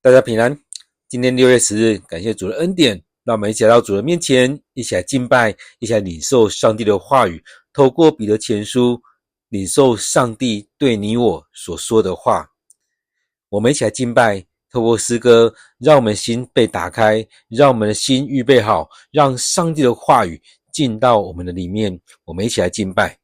大家平安。今天6月10日，感谢主的恩典，让我们一起来到主的面前，一起来敬拜，一起来领受上帝的话语，透过彼得前书领受上帝对你我所说的话。我们一起来敬拜，透过诗歌让我们的心被打开，让我们的心预备好，让上帝的话语进到我们的里面。我们一起来敬拜。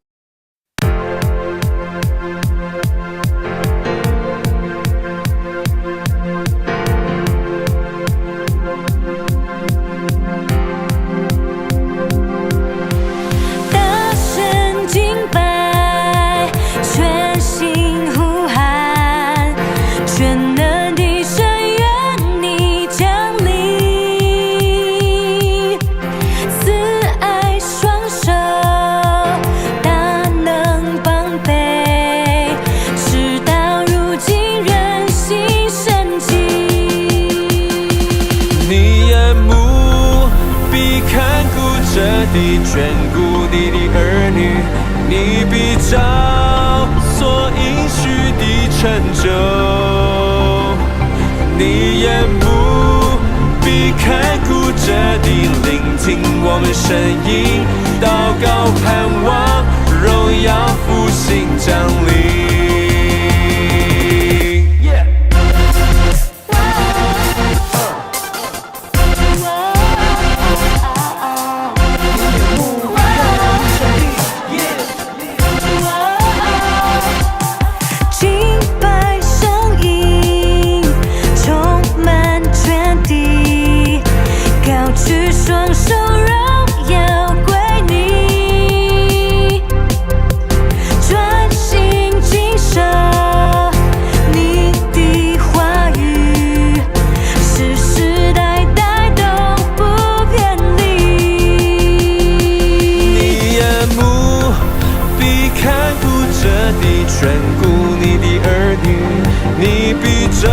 地眷顾你的儿女，你必照所应许的成就。你眼目必看顾着地，聆听我们声音，祷告盼望，荣耀复兴降临。眷顾你的儿女，你必照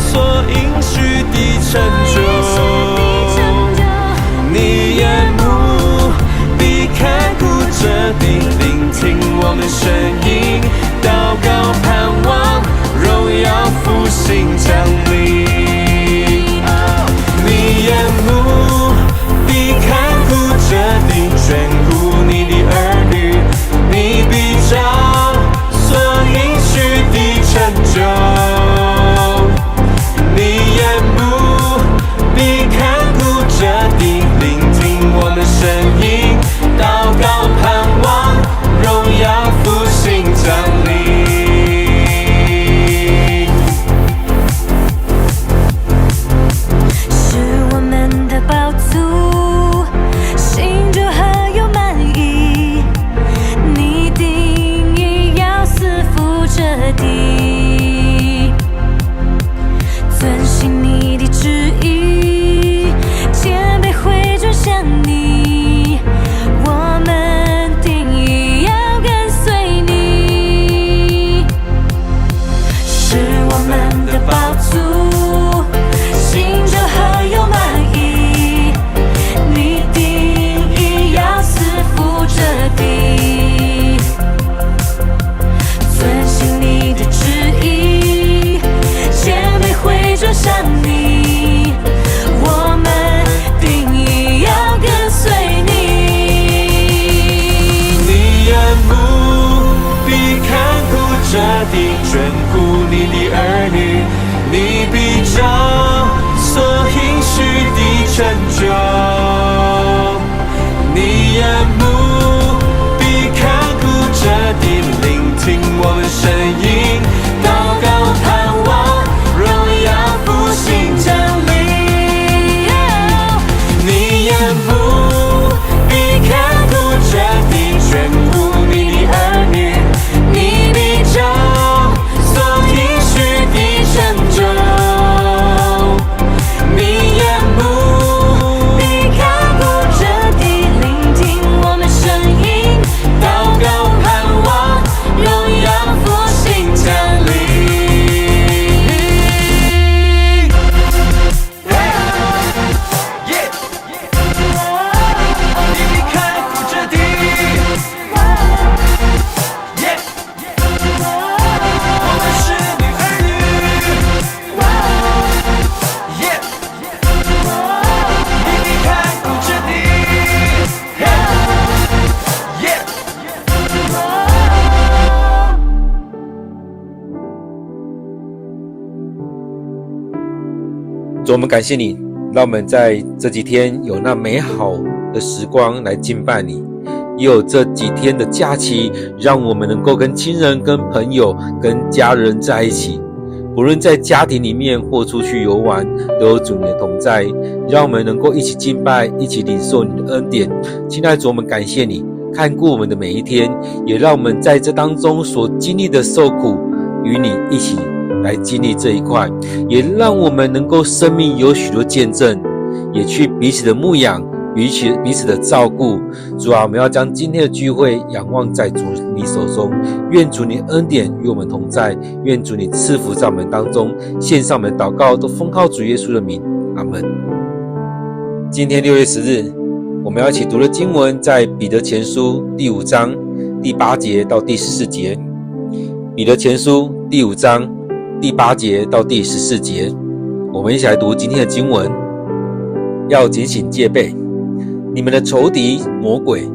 所应许的成就。你眼目必看顾着地，聆听我们声音，祷告盼望，荣耀复兴降临。你眼目必看顾着地，眷顾你的儿女，你必照成就。你眼目必看顾着地，聆听我们声音，祷告盼望，荣耀复兴降临。是我们的饱足，心就很有满意，你定义要赐福这地。眷顾你的儿女，你必照所应许的成就。你眼目必看顾着地，聆听我们声音，祷告盼望，荣耀复兴降临。你眼目必看顾着地，眷顾你的儿女，你必照成就。你眼目必看顾着地，聆听我们声音，祷告盼望，荣耀复兴。主，我们感谢你，让我们在这几天有那美好的时光来敬拜你，也有这几天的假期，让我们能够跟亲人、跟朋友、跟家人在一起，不论在家庭里面或出去游玩，都有主你的同在，让我们能够一起敬拜，一起领受你的恩典。亲爱的主，我们感谢你看顾我们的每一天，也让我们在这当中所经历的受苦，与你一起来经历这一块，也让我们能够生命有许多见证，也去彼此的牧养，彼此的照顾。主啊，我们要将今天的聚会仰望在主你手中，愿主你恩典与我们同在，愿主你赐福在我们当中。献上我们的祷告都奉靠主耶稣的名，阿们。今天6月10日我们要一起读的经文在彼得前书第5章第8节到第14节。彼得前书第5章第8节到第14节，我们一起来读今天的经文。要警醒戒备，你们的仇敌魔鬼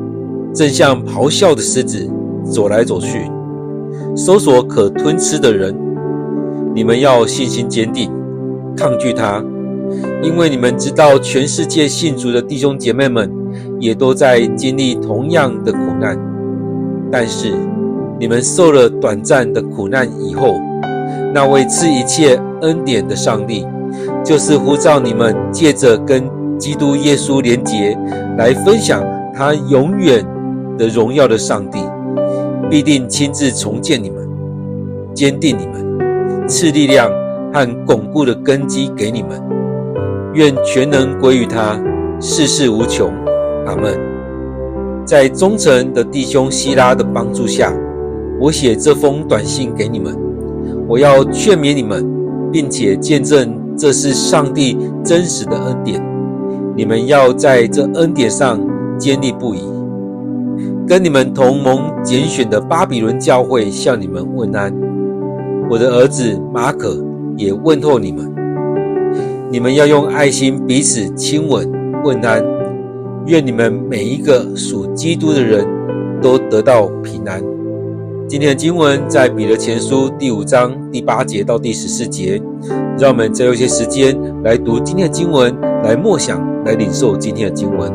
正像咆哮的狮子走来走去，搜索可吞吃的人。你们要信心坚定，抗拒他，因为你们知道全世界信主的弟兄姐妹们也都在经历同样的苦难。但是你们受了短暂的苦难以后，那位赐一切恩典的上帝，就是呼召你们借着跟基督耶稣连结，来分享他永远的荣耀的上帝，必定亲自重建你们，坚定你们，赐力量和巩固的根基给你们。愿全能归于他，事事无穷。阿们。在忠诚的弟兄希拉的帮助下，我写这封短信给你们，我要劝勉你们，并且见证这是上帝真实的恩典。你们要在这恩典上坚立不移。跟你们同盟拣选的巴比伦教会向你们问安。我的儿子马可也问候你们。你们要用爱心彼此亲吻问安。愿你们每一个属基督的人都得到平安。今天的经文在彼得前书第5章第8节到第14节。让我们再用一些时间来读今天的经文，来默想，来领受今天的经文。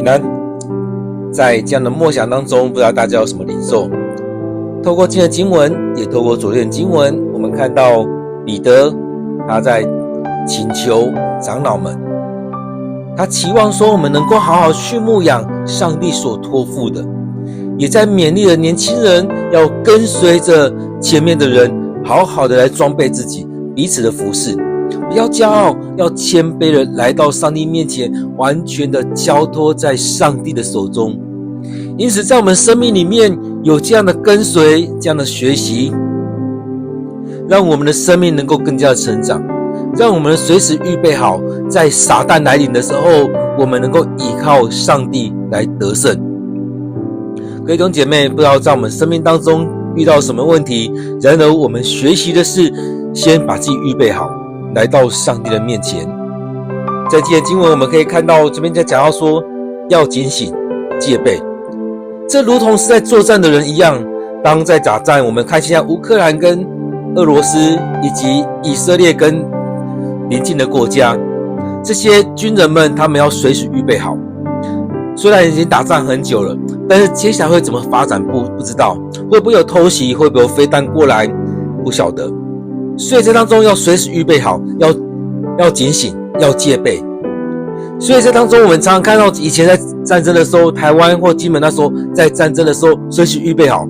平安。在这样的默想当中，不知道大家有什么领受？透过今天的经文，也透过昨天的经文，我们看到彼得他在请求长老们，他期望说我们能够好好去牧养上帝所托付的，也在勉励了年轻人要跟随着前面的人，好好的来装备自己，彼此的服侍，不要骄傲，要谦卑的来到上帝面前，完全的交托在上帝的手中。因此在我们生命里面有这样的跟随，这样的学习，让我们的生命能够更加的成长，让我们随时预备好，在撒旦来临的时候，我们能够依靠上帝来得胜。各位弟兄姐妹，不知道在我们生命当中遇到什么问题，然而我们学习的是先把自己预备好，来到上帝的面前。在今天经文我们可以看到，这边在讲到说要警醒戒备，这如同是在作战的人一样。当在打战，我们看现在乌克兰跟俄罗斯以及以色列跟邻近的国家，这些军人们他们要随时预备好。虽然已经打仗很久了，但是接下来会怎么发展不知道，会不会有偷袭，会不会有飞弹过来，不晓得。所以这当中要随时预备好，要警醒，要戒备。所以这当中我们常常看到以前在战争的时候，台湾或金门那时候在战争的时候随时预备好。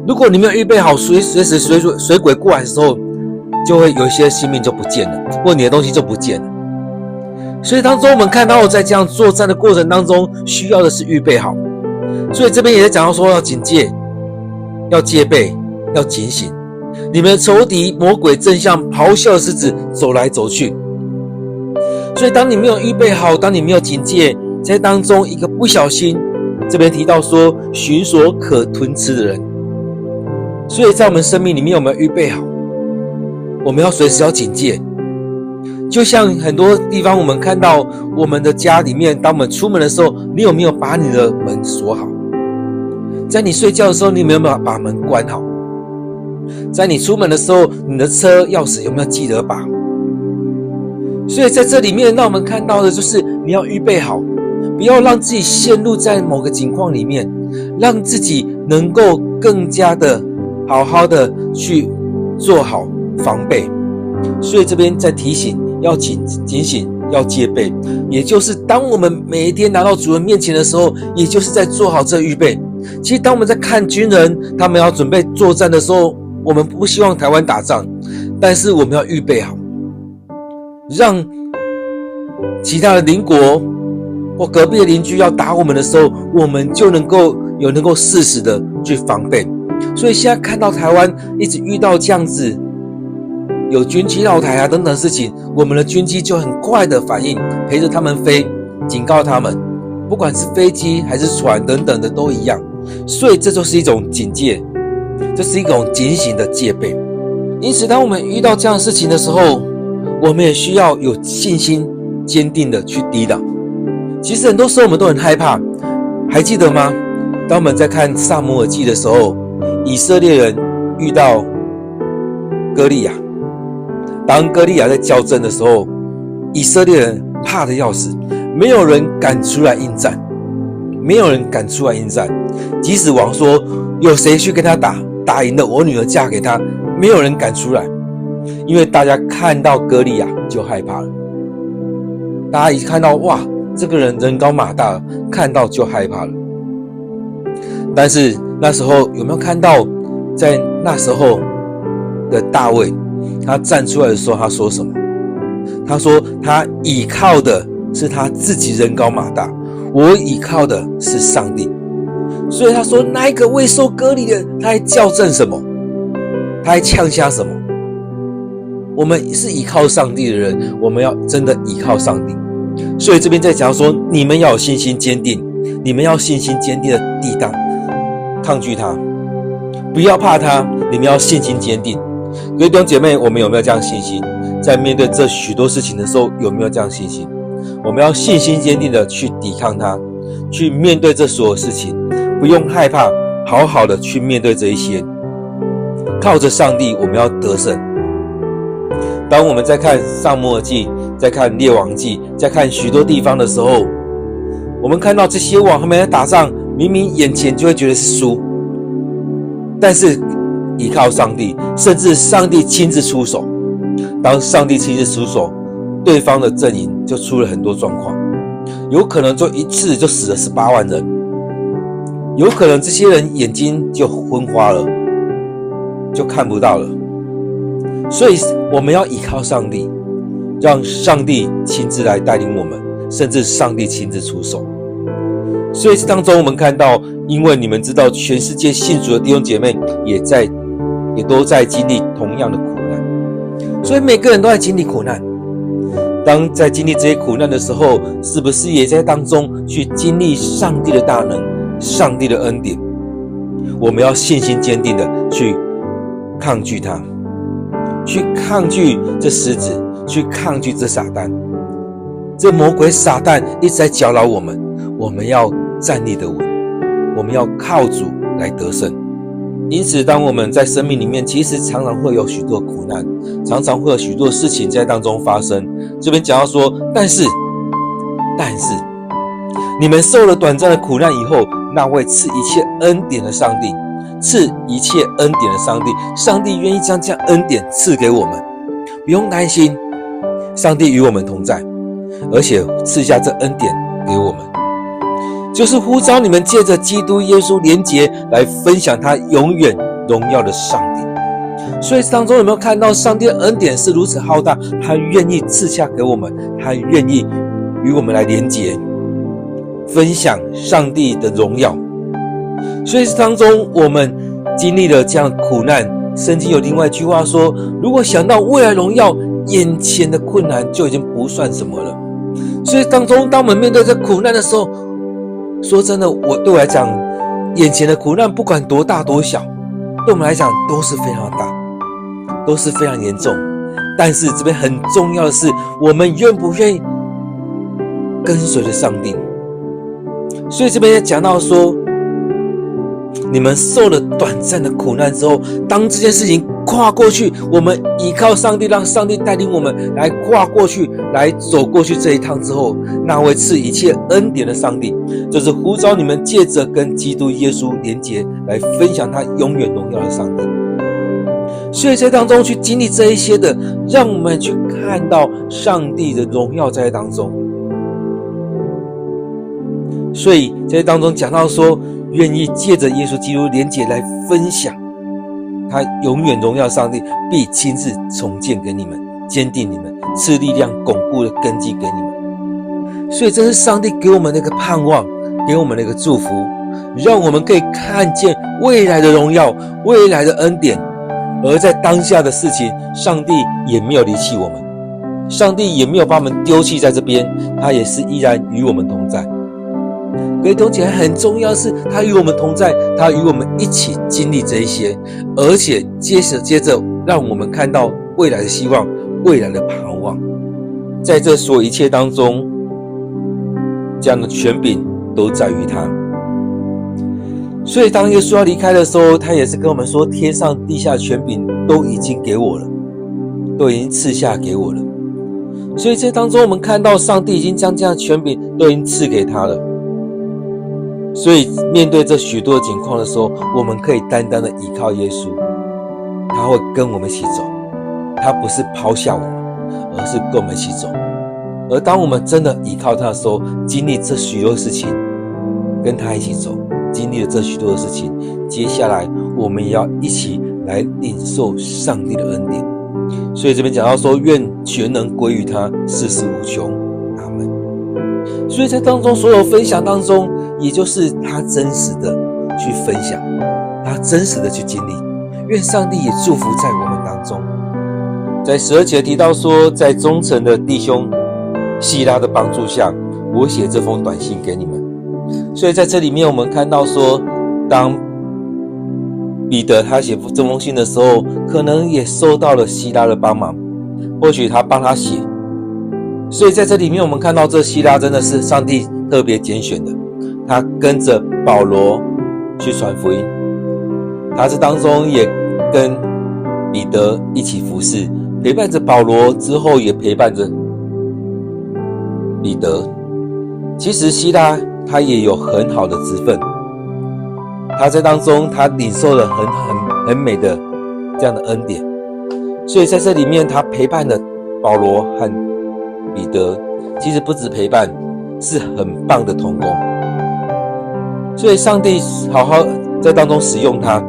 如果你没有预备好，随时水鬼过来的时候，就会有一些性命就不见了，或你的东西就不见了。所以当中我们看到在这样作战的过程当中，需要的是预备好。所以这边也在讲到说要警戒，要戒备，要警醒。你们的仇敌魔鬼正像咆哮的狮子走来走去。所以当你没有预备好，当你没有警戒，在当中一个不小心，这边提到说寻索可吞吃的人。所以在我们生命里面有没有预备好？我们要随时要警戒。就像很多地方我们看到我们的家里面，当我们出门的时候，你有没有把你的门锁好？在你睡觉的时候，你有没有把门关好？在你出门的时候，你的车钥匙有没有记得把？所以在这里面让我们看到的就是你要预备好，不要让自己陷入在某个情况里面，让自己能够更加的好好的去做好防备。所以这边在提醒要警醒，要戒备，也就是当我们每一天来到主人面前的时候，也就是在做好这预备。其实当我们在看军人他们要准备作战的时候，我们不希望台湾打仗，但是我们要预备好，让其他的邻国或隔壁的邻居要打我们的时候，我们就能够适时的去防备。所以现在看到台湾一直遇到这样子有军机绕台啊等等事情，我们的军机就很快的反应，陪着他们飞，警告他们，不管是飞机还是船等等的都一样。所以这就是一种警戒，这是一种警醒的戒备。因此当我们遇到这样的事情的时候，我们也需要有信心坚定的去抵挡。其实很多时候我们都很害怕，还记得吗？当我们在看撒母耳记的时候，以色列人遇到歌利亚，当歌利亚在交战的时候，以色列人怕得要死，没有人敢出来应战，即使王说有谁去跟他打赢了，我女儿嫁给他，没有人敢出来，因为大家看到歌利亚就害怕了。大家一看到哇，这个人人高马大，看到就害怕了。但是那时候有没有看到，在那时候的大卫，他站出来的时候，他说什么？他说他倚靠的是他自己人高马大，我倚靠的是上帝。所以他说那一个未受割礼的，他还校正什么？他还呛瞎什么？我们是倚靠上帝的人，我们要真的倚靠上帝。所以这边在讲说，你们要有信心坚定，你们要信心坚定的抵挡抗拒他，不要怕他，你们要信心坚定。各位弟兄姐妹，我们有没有这样信心？在面对这许多事情的时候，有没有这样信心？我们要信心坚定的去抵抗它，去面对这所有事情，不用害怕，好好的去面对这一些。靠着上帝，我们要得胜。当我们在看撒母耳记，在看列王记，在看许多地方的时候，我们看到这些王他们在打仗，明明眼前就会觉得是输，但是依靠上帝，甚至上帝亲自出手。当上帝亲自出手，对方的阵营就出了很多状况，有可能就一次就死了18万人，有可能这些人眼睛就昏花了，就看不到了。所以我们要依靠上帝，让上帝亲自来带领我们，甚至上帝亲自出手。所以这当中我们看到，因为你们知道全世界信主的弟兄姐妹也都在经历同样的苦难，所以每个人都在经历苦难。当在经历这些苦难的时候，是不是也在当中去经历上帝的大能、上帝的恩典？我们要信心坚定的去抗拒它，去抗拒这狮子，去抗拒这撒旦。这魔鬼撒旦一直在搅扰我们，我们要站立得稳，我们要靠主来得胜。因此当我们在生命里面，其实常常会有许多苦难，常常会有许多事情在当中发生。这边讲到说，但是你们受了短暂的苦难以后，那位赐一切恩典的上帝，赐一切恩典的上帝，上帝愿意将这样恩典赐给我们，不用担心，上帝与我们同在，而且赐下这恩典给我们，就是呼召你们借着基督耶稣连结来分享他永远荣耀的上帝。所以当中有没有看到上帝的恩典是如此浩大，他愿意赐下给我们，他愿意与我们来连结，分享上帝的荣耀。所以当中我们经历了这样苦难，圣经有另外一句话说，如果想到未来荣耀，眼前的困难就已经不算什么了。所以当中当我们面对这苦难的时候，说真的，对我来讲，眼前的苦难不管多大多小，对我们来讲都是非常大，都是非常严重。但是这边很重要的是，我们愿不愿意跟随着上帝。所以这边也讲到说，你们受了短暂的苦难之后，当这件事情跨过去，我们依靠上帝，让上帝带领我们来跨过去，来走过去这一趟之后，那位赐一切恩典的上帝，就是呼召你们借着跟基督耶稣连结，来分享他永远荣耀的上帝。所以在当中去经历这一些的，让我们去看到上帝的荣耀在当中。所以在当中讲到说，愿意借着耶稣基督连结来分享他永远荣耀上帝，必亲自重建给你们，坚定你们，赐力量巩固的根基给你们。所以这是上帝给我们的一个盼望，给我们的一个祝福，让我们可以看见未来的荣耀，未来的恩典。而在当下的事情，上帝也没有离弃我们，上帝也没有把我们丢弃在这边，他也是依然与我们同在。各位弟兄姐妹，很重要的是他与我们同在，他与我们一起经历这一些，而且接着让我们看到未来的希望，未来的盼望。在这所有一切当中，这样的权柄都在于他。所以当耶稣要离开的时候，他也是跟我们说，天上地下的权柄都已经给我了，都已经赐下给我了。所以在当中我们看到上帝已经将这样的权柄都已经赐给他了。所以面对这许多情况的时候，我们可以单单的依靠耶稣，他会跟我们一起走，他不是抛下我们，而是跟我们一起走。而当我们真的依靠他的时候，经历这许多事情，跟他一起走，经历了这许多的事情，接下来我们也要一起来领受上帝的恩典。所以这边讲到说，愿全能归于他，世世无穷，阿们。所以在当中所有分享当中，也就是他真实的去分享，他真实的去经历。愿上帝也祝福在我们当中。在12节提到说，在忠诚的弟兄希拉的帮助下，我写这封短信给你们。所以在这里面我们看到说，当彼得他写这封信的时候，可能也受到了希拉的帮忙，或许他帮他写。所以在这里面我们看到，这希拉真的是上帝特别拣选的，他跟着保罗去传福音，他这当中也跟彼得一起服侍，陪伴着保罗之后也陪伴着彼得。其实希拉他也有很好的职分，他在当中他领受了很美的这样的恩典，所以在这里面他陪伴了保罗和彼得，其实不止陪伴，是很棒的同工。所以上帝好好在当中使用他，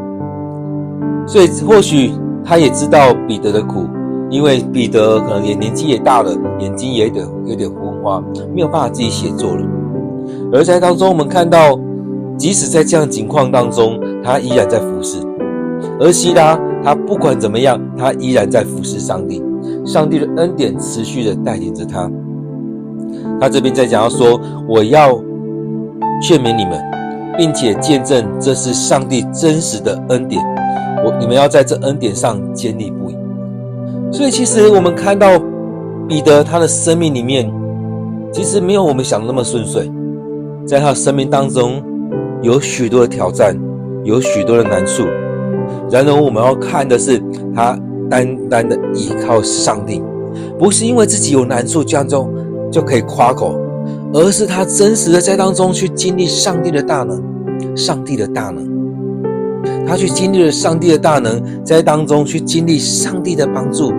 所以或许他也知道彼得的苦，因为彼得可能也年纪也大了，眼睛也有点昏花，没有办法自己写作了。而在当中我们看到，即使在这样的情况当中，他依然在服侍。而希拉他不管怎么样，他依然在服侍上帝，上帝的恩典持续的带领着他。他这边在讲到说，我要劝勉你们，并且见证这是上帝真实的恩典，你们要在这恩典上坚立不移。所以其实我们看到彼得他的生命里面，其实没有我们想的那么顺遂，在他的生命当中有许多的挑战，有许多的难处。然而我们要看的是他单单的依靠上帝，不是因为自己有难处这样就可以夸口，而是他真实的在当中去经历上帝的大能，上帝的大能，他去经历了上帝的大能，在当中去经历上帝的帮助。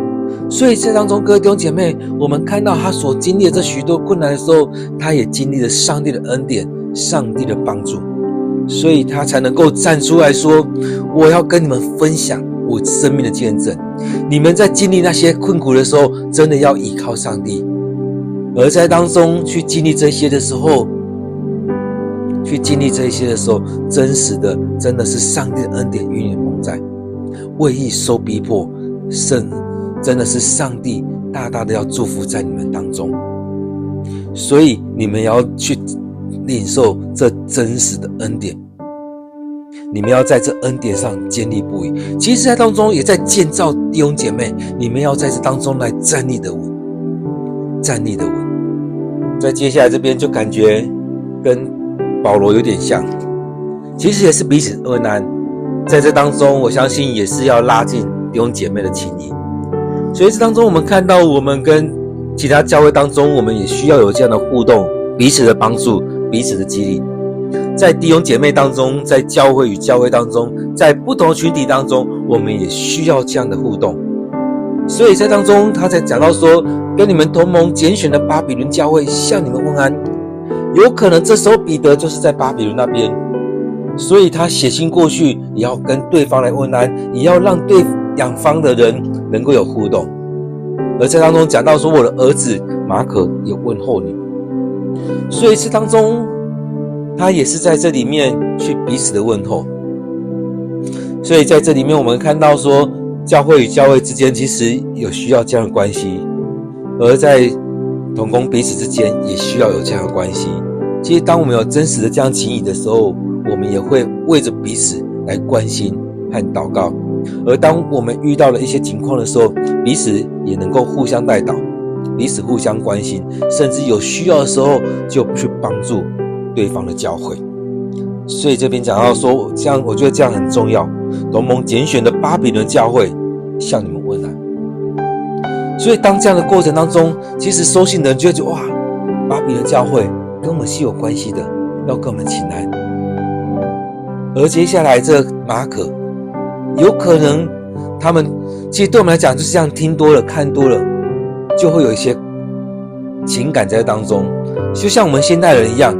所以在当中各位弟兄姐妹，我们看到他所经历的这许多困难的时候，他也经历了上帝的恩典，上帝的帮助，所以他才能够站出来说，我要跟你们分享我生命的见证。你们在经历那些困苦的时候，真的要依靠上帝，而在当中去经历这些的时候，真实的真的是上帝的恩典与你同在，为义受逼迫，真的是上帝大大的要祝福在你们当中。所以你们要去领受这真实的恩典，你们要在这恩典上坚立不移。其实在当中也在建造弟兄姐妹，你们要在这当中来站立的稳。在接下来这边就感觉跟保罗有点像，其实也是彼此恩安，在这当中我相信也是要拉近弟兄姐妹的情谊。所以这当中我们看到，我们跟其他教会当中，我们也需要有这样的互动，彼此的帮助，彼此的激励。在弟兄姐妹当中，在教会与教会当中，在不同群体当中，我们也需要这样的互动。所以在当中他才讲到说，跟你们同盟拣选的巴比伦教会向你们问安。有可能这时候彼得就是在巴比伦那边，所以他写信过去也要跟对方来问安，也要让对两方的人能够有互动。而在当中讲到说，我的儿子马可也问候你们。所以这当中他也是在这里面去彼此的问候。所以在这里面我们看到说，教会与教会之间其实有需要这样的关系，而在同工彼此之间也需要有这样的关系。其实当我们有真实的这样情谊的时候，我们也会为着彼此来关心和祷告。而当我们遇到了一些情况的时候，彼此也能够互相代祷，彼此互相关心，甚至有需要的时候就去帮助对方的教会。所以这边讲到说，这样我觉得这样很重要。同盟拣选的巴比伦教会向你们问安。所以当这样的过程当中，其实收信的人就会觉得，哇，巴比伦教会跟我们是有关系的，要跟我们请安。而接下来这马可，有可能他们其实对我们来讲就是这样，听多了看多了，就会有一些情感在当中，就像我们现代人一样。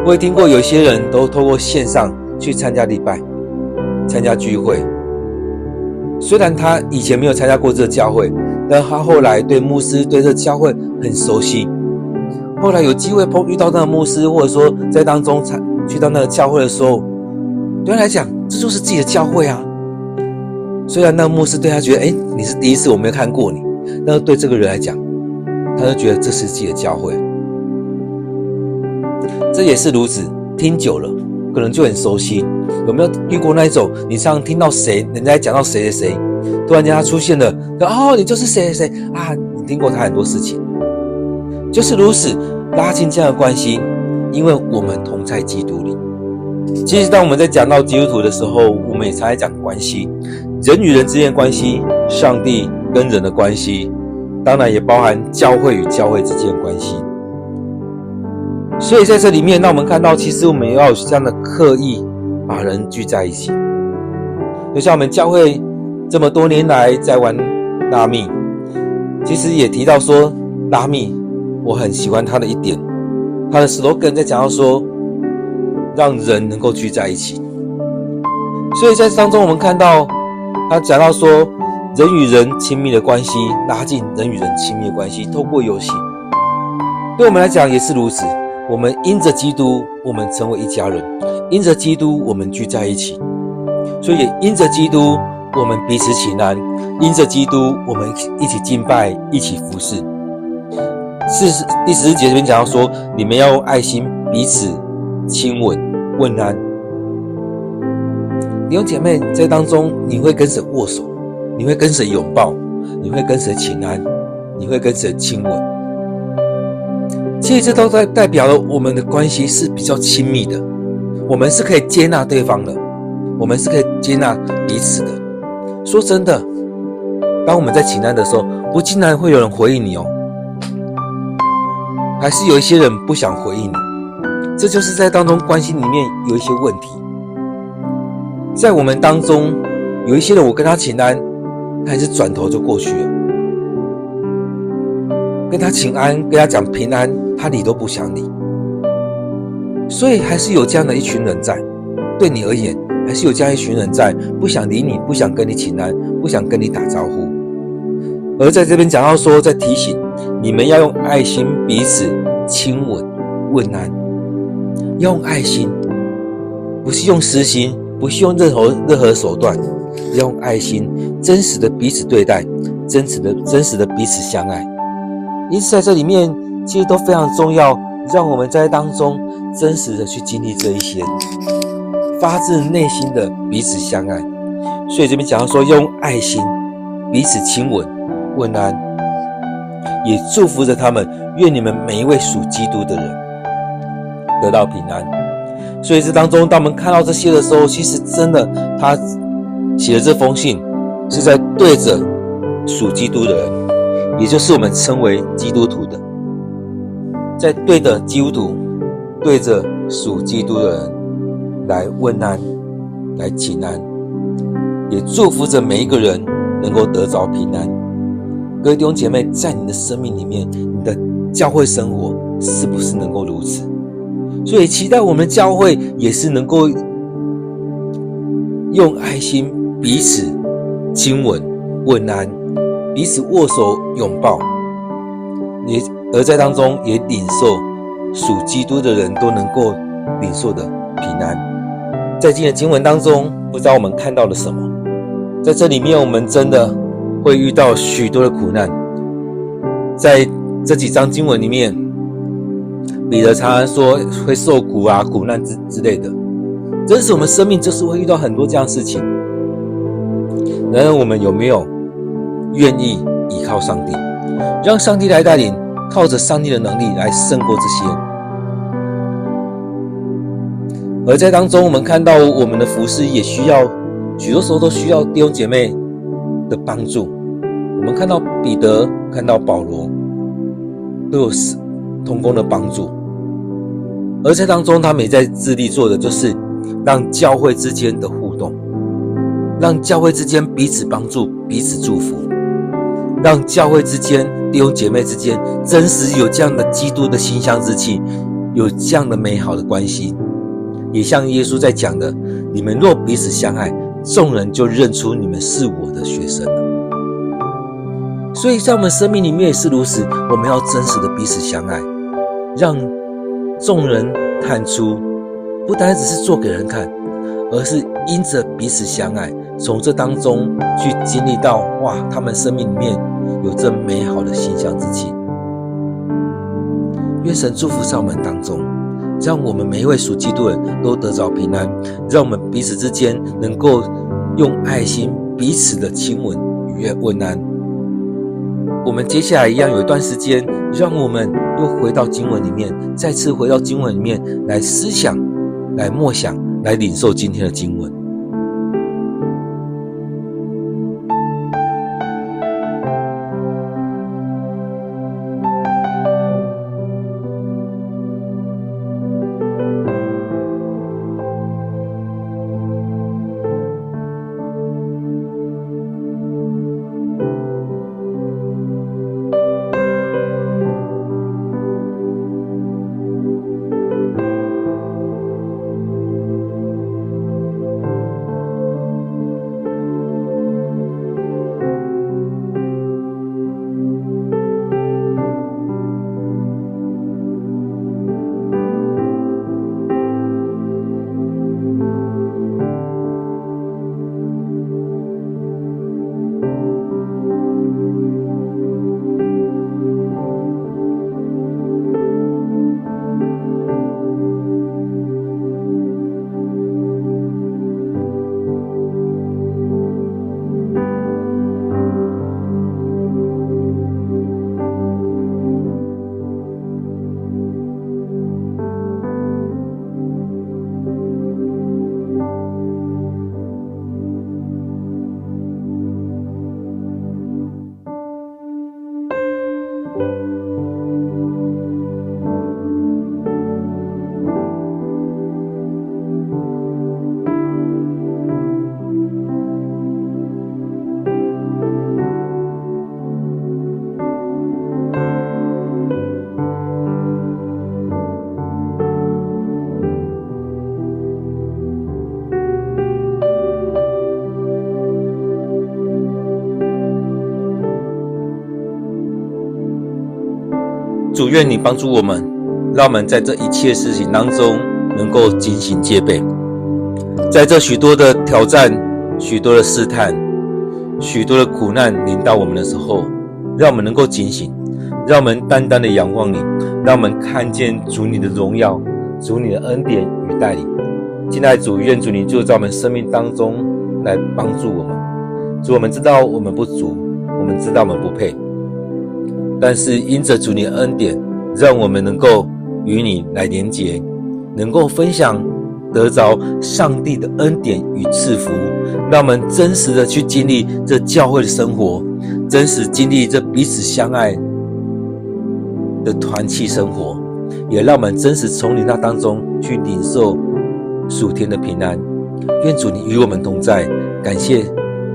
我也听过有些人都透过线上去参加礼拜，参加聚会。虽然他以前没有参加过这个教会，但他后来对牧师对这个教会很熟悉。后来有机会遇到那个牧师，或者说在当中去到那个教会的时候，对他来讲这就是自己的教会啊。虽然那个牧师对他觉得，你是第一次，我没有看过你，但是对这个人来讲，他就觉得这是自己的教会。这也是如此，听久了可能就很熟悉。有没有遇过那一种，你常常听到谁人家讲到谁谁谁，突然间他出现了，你就是谁谁谁啊，你听过他很多事情。就是如此，拉近这样的关系，因为我们同在基督里。其实当我们在讲到基督徒的时候，我们也常在讲关系，人与人之间的关系，上帝跟人的关系，当然也包含教会与教会之间的关系。所以在这里面，让我们看到，其实我们也要有这样的刻意把人聚在一起。就像我们教会这么多年来在玩拉密，其实也提到说，拉密我很喜欢他的一点，他的 slogan 在讲到说，让人能够聚在一起。所以在当中我们看到他讲到说，人与人亲密的关系，拉近人与人亲密的关系，透过游戏，对我们来讲也是如此。我们因着基督，我们成为一家人；因着基督，我们聚在一起。所以也因着基督，我们彼此请安；因着基督，我们一起敬拜，一起服侍。第14节这边讲到说，你们要用爱心彼此亲吻、问安。弟兄姐妹，在当中你会跟谁握手？你会跟谁拥抱？你会跟谁请安？你会跟谁亲吻？其实这都代表了我们的关系是比较亲密的，我们是可以接纳对方的，我们是可以接纳彼此的。说真的，当我们在请安的时候，不尽然会有人回应你哦，还是有一些人不想回应你，这就是在当中关系里面有一些问题。在我们当中有一些人，我跟他请安，他还是转头就过去了，跟他请安，跟他讲平安，他理都不想理。所以还是有这样的一群人在，对你而言还是有这样一群人在，不想理你，不想跟你请安，不想跟你打招呼。而在这边讲到说，在提醒你们要用爱心彼此亲吻问安，要用爱心，不是用私心，不是用任何手段，要用爱心真实的彼此对待，真实的彼此相爱。因此在这里面其实都非常重要，让我们在当中真实的去经历这一些发自内心的彼此相爱。所以这边讲到说，用爱心彼此亲吻问安，也祝福着他们，愿你们每一位属基督的人得到平安。所以这当中当我们看到这些的时候，其实真的他写的这封信是在对着属基督的人，也就是我们称为基督徒的，在对着基督徒，对着属基督的人来问安，来请安，也祝福着每一个人能够得着平安。各位弟兄姐妹，在你的生命里面，你的教会生活是不是能够如此？所以期待我们的教会也是能够用爱心彼此亲吻问安，彼此握手拥抱，而在当中也领受属基督的人都能够领受的平安。在今天的经文当中，不知道我们看到了什么？在这里面我们真的会遇到许多的苦难。在这几章经文里面，彼得常常说会受苦啊、苦难之类的，真实我们生命就是会遇到很多这样的事情。然而我们有没有愿意依靠上帝，让上帝来带领，靠着上帝的能力来胜过这些？而在当中我们看到我们的服事也需要，许多时候都需要弟兄姐妹的帮助。我们看到彼得，看到保罗都有同工的帮助，而在当中他们也在致力做的就是让教会之间的互动，让教会之间彼此帮助，彼此祝福，让教会之间弟兄姐妹之间真实有这样的基督的馨香之气，有这样的美好的关系。也像耶稣在讲的，你们若彼此相爱，众人就认出你们是我的学生了。所以在我们生命里面也是如此，我们要真实的彼此相爱，让众人看出，不单只是做给人看，而是因着彼此相爱，从这当中去经历到，哇，他们生命里面有这美好的馨香之气。愿神祝福在我们当中，让我们每一位属基督的人都得着平安，让我们彼此之间能够用爱心彼此的亲吻与问安。我们接下来一样有一段时间，让我们又回到经文里面，再次回到经文里面来思想，来默想，来领受今天的经文。主，愿你帮助我们，让我们在这一切事情当中能够警醒戒备，在这许多的挑战、许多的试探、许多的苦难临到我们的时候，让我们能够警醒，让我们单单的仰望你，让我们看见主你的荣耀，主你的恩典与带领。亲爱的主，愿主你就在我们生命当中来帮助我们。主，我们知道我们不足，我们知道我们不配，但是因着主你的恩典，让我们能够与你来连结，能够分享得着上帝的恩典与赐福，让我们真实的去经历这教会的生活，真实经历这彼此相爱的团契生活，也让我们真实从你那当中去领受属天的平安。愿主你与我们同在，感谢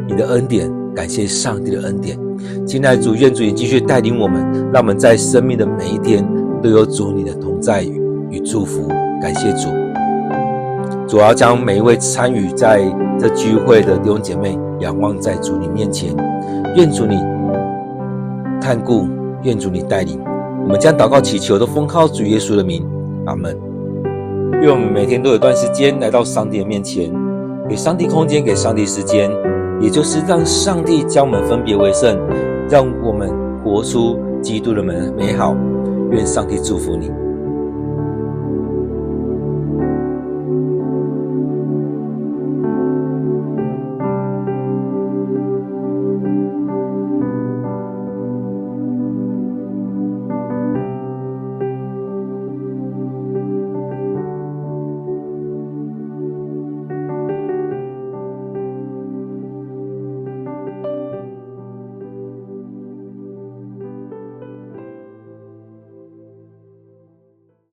你的恩典，感谢上帝的恩典。亲爱的主，愿主你继续带领我们，让我们在生命的每一天都有主你的同在与祝福。感谢主。主要将每一位参与在这聚会的弟兄姐妹仰望在主你面前，愿主你看顾，愿主你带领。我们将祷告祈求都奉靠主耶稣的名，阿们。愿我们每天都有段时间来到上帝的面前，给上帝空间，给上帝时间，也就是让上帝将我们分别为圣，让我们活出基督的美好。愿上帝祝福你。